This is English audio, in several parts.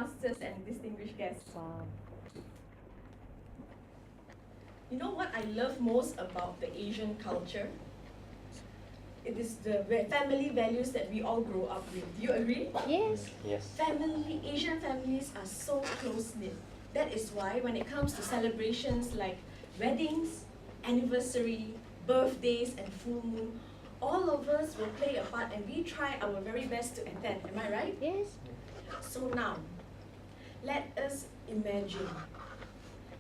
Toastmasters and distinguished guests. Wow. You know what I love most about the Asian culture? It is the family values that we all grow up with. Do you agree? Yes. Yes. Asian families are so close-knit. That is why when it comes to celebrations like weddings, anniversary, birthdays, and full moon, all of us will play a part and we try our very best to attend. Am I right? Yes. So now, let us imagine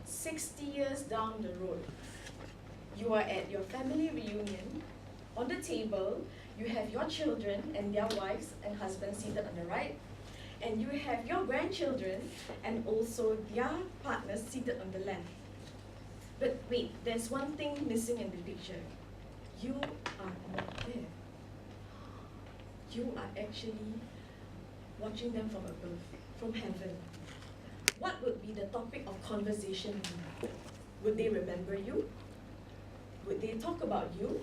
60 years down the road, you are at your family reunion. On the table, you have your children and their wives and husbands seated on the right, and you have your grandchildren and also their partners seated on the left. But wait, there's one thing missing in the picture. You are not there. You are actually watching them from above, from heaven. What would be the topic of conversation? Would they remember you? Would they talk about you?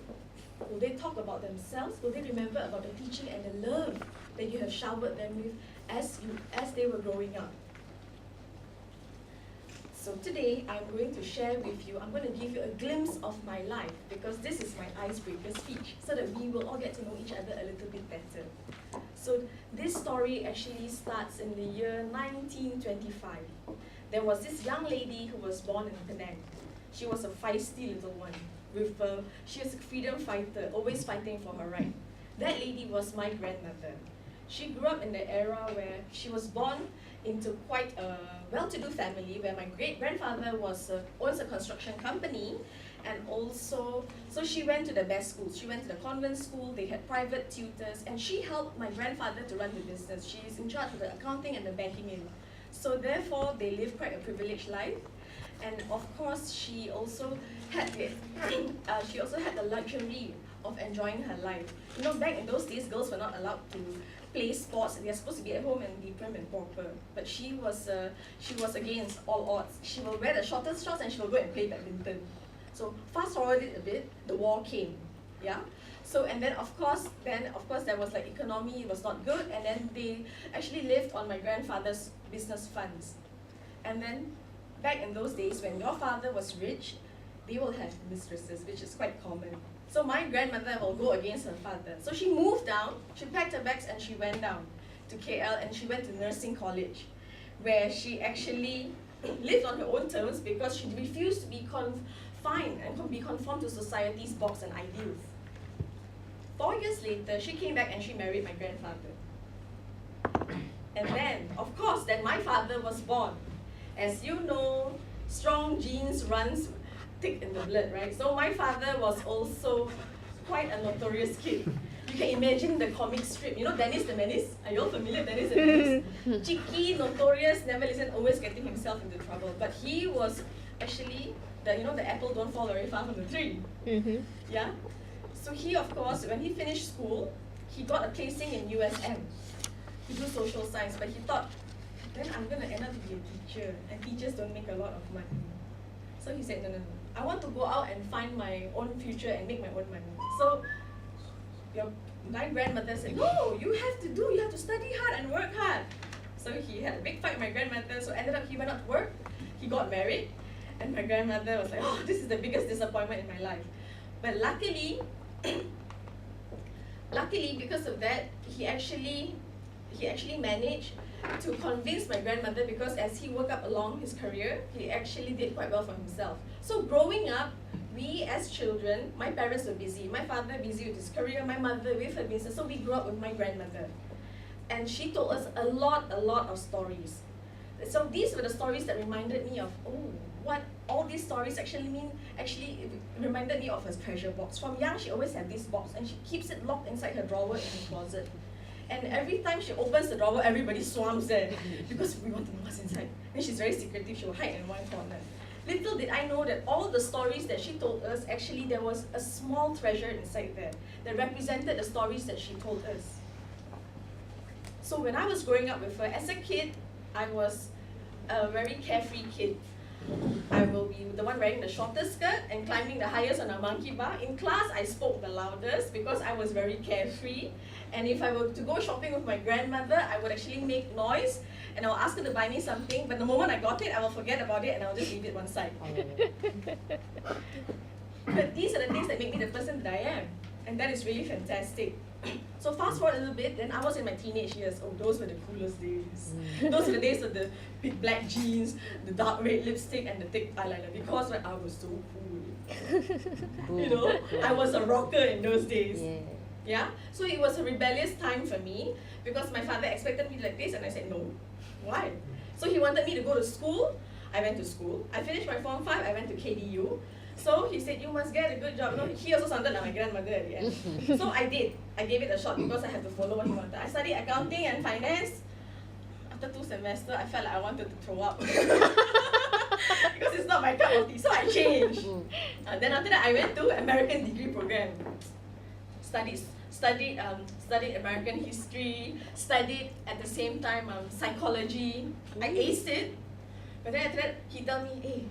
Will they talk about themselves? Will they remember about the teaching and the love that you have showered them with as they were growing up? So today, I'm going to share with you, I'm going to give you a glimpse of my life because this is my icebreaker speech so that we will all get to know each other a little bit better. So this story actually starts in the year 1925. There was this young lady who was born in Penang. She was a feisty little one. She was a freedom fighter, always fighting for her right. That lady was my grandmother. She grew up in the era where she was born into quite a well-to-do family where my great-grandfather owns a construction company, and also, so she went to the best schools. She went to the convent school, they had private tutors, and she helped my grandfather to run the business. She's in charge of the accounting and the banking in. So therefore, they lived quite a privileged life. And of course, she also had the luxury of enjoying her life. You know, back in those days, girls were not allowed to play sports. They are supposed to be at home and be prim and proper. But she was against all odds. She will wear the shortest shorts and she will go and play badminton. So fast forward it a bit, the war came. Yeah. So and then of course there was like economy was not good, and then they actually lived on my grandfather's business funds. And then back in those days, when your father was rich, they will have mistresses, which is quite common. So my grandmother will go against her father. So she moved down, she packed her bags and she went down to KL and she went to nursing college, where she actually lived on her own terms because she refused to be confined and be conformed to society's box and ideals. 4 years later, she came back and she married my grandfather. And then, of course, then my father was born. As you know, strong genes runs thick in the blood, right? So my father was also quite a notorious kid. You can imagine the comic strip. You know Dennis the Menace? Are you all familiar with Dennis the Menace? Cheeky, notorious, never listen, always getting himself into trouble. But he was actually, the apple don't fall very far from the tree. Mm-hmm. Yeah? So he, of course, when he finished school, he got a placing in USM to do social science, but he thought, then I'm going to end up to be a teacher, and teachers don't make a lot of money. So he said, no. I want to go out and find my own future and make my own money. So my grandmother said, no, you have to study hard and work hard. So he had a big fight with my grandmother, so ended up he went out to work, he got married, and my grandmother was like, oh, this is the biggest disappointment in my life. But luckily, because of that, he actually managed to convince my grandmother, because as he worked up along his career, he actually did quite well for himself. So growing up, we as children, my parents were busy. My father busy with his career, my mother with her business. So we grew up with my grandmother. And she told us a lot of stories. So these were the stories that reminded me of, what all these stories actually reminded me of her treasure box. From young, she always had this box, and she keeps it locked inside her drawer in the closet. And every time she opens the drawer, everybody swarms there because we want to know what's inside. And she's very secretive, she will hide in one corner. Little did I know that all the stories that she told us, actually there was a small treasure inside there that represented the stories that she told us. So when I was growing up with her, as a kid, I was a very carefree kid. I will be the one wearing the shortest skirt and climbing the highest on a monkey bar. In class, I spoke the loudest because I was very carefree. And if I were to go shopping with my grandmother, I would actually make noise and I'll ask her to buy me something. But the moment I got it, I will forget about it and I'll just leave it one side. But these are the things that make me the person that I am. And that is really fantastic. So fast forward a little bit, then I was in my teenage years. Oh, those were the coolest days. Those were the days of the big black jeans, the dark red lipstick, and the thick eyeliner. Because I was so cool. You know, I was a rocker in those days. Yeah. So it was a rebellious time for me because my father expected me to like this, and I said no. Why? So he wanted me to go to school. I went to school. I finished my Form 5. I went to KDU. So he said, you must get a good job. No, he also sounded like my grandmother at the end. So I did. I gave it a shot because I had to follow what he wanted. I studied accounting and finance. After 2 semesters, I felt like I wanted to throw up. Because it's not my cup of tea. So I changed. Then after that, I went to American degree program. Studied American history, studied at the same time psychology. I aced it. But then after that, he told me, hey,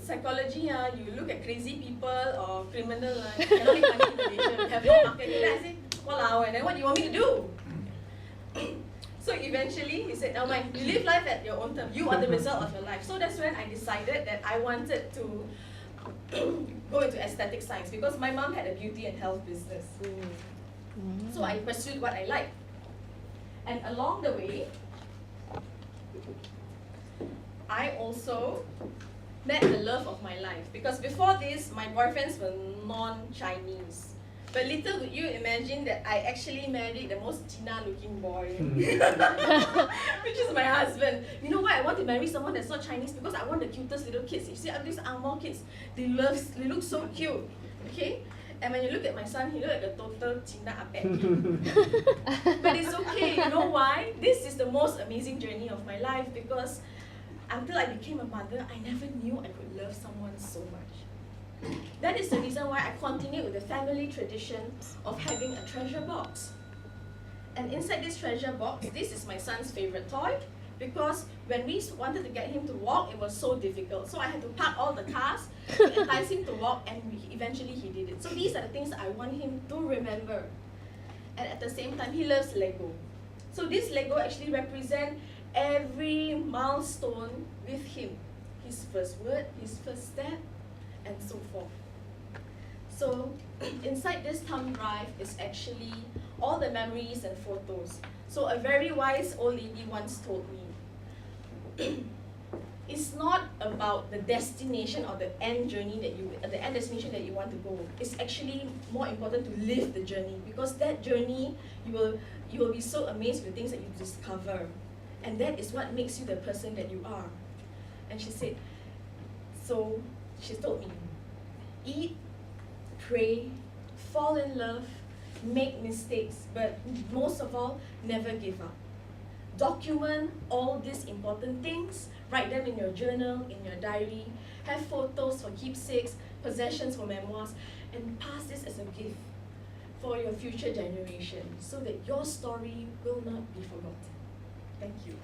psychology, you look at crazy people or criminal, you cannot make money in Malaysia, we have no market. Then I said, walao, and then what do you want me to do? So eventually he said, now mind, you live life at your own term. You are the result of your life. So that's when I decided that I wanted to go into aesthetic science because my mom had a beauty and health business. So I pursued what I liked. And along the way, I also met the love of my life because before this, my boyfriends were non-Chinese. But little would you imagine that I actually married the most China-looking boy, which is my husband. You know why I want to marry someone that's not Chinese? Because I want the cutest little kids. You see, these Angmo kids, they look so cute. Okay. And when you look at my son, he looks like a total China apek. But it's okay. You know why? This is the most amazing journey of my life because until I became a mother, I never knew I could love someone so much. That is the reason why I continued with the family tradition of having a treasure box. And inside this treasure box, this is my son's favorite toy because when we wanted to get him to walk, it was so difficult. So I had to park all the cars to entice him to walk, and eventually he did it. So these are the things that I want him to remember. And at the same time, he loves Lego. So this Lego actually represents every milestone with him. His first word, his first step, and so forth. So inside this thumb drive is actually all the memories and photos. So a very wise old lady once told me, it's not about the destination or the end journey the end destination that you want to go. It's actually more important to live the journey because that journey you will be so amazed with things that you discover. And that is what makes you the person that you are. And she said, so she told me, eat, pray, fall in love, make mistakes, but most of all, never give up. Document all these important things, write them in your journal, in your diary, have photos for keepsakes, possessions for memoirs, and pass this as a gift for your future generation so that your story will not be forgotten. Thank you.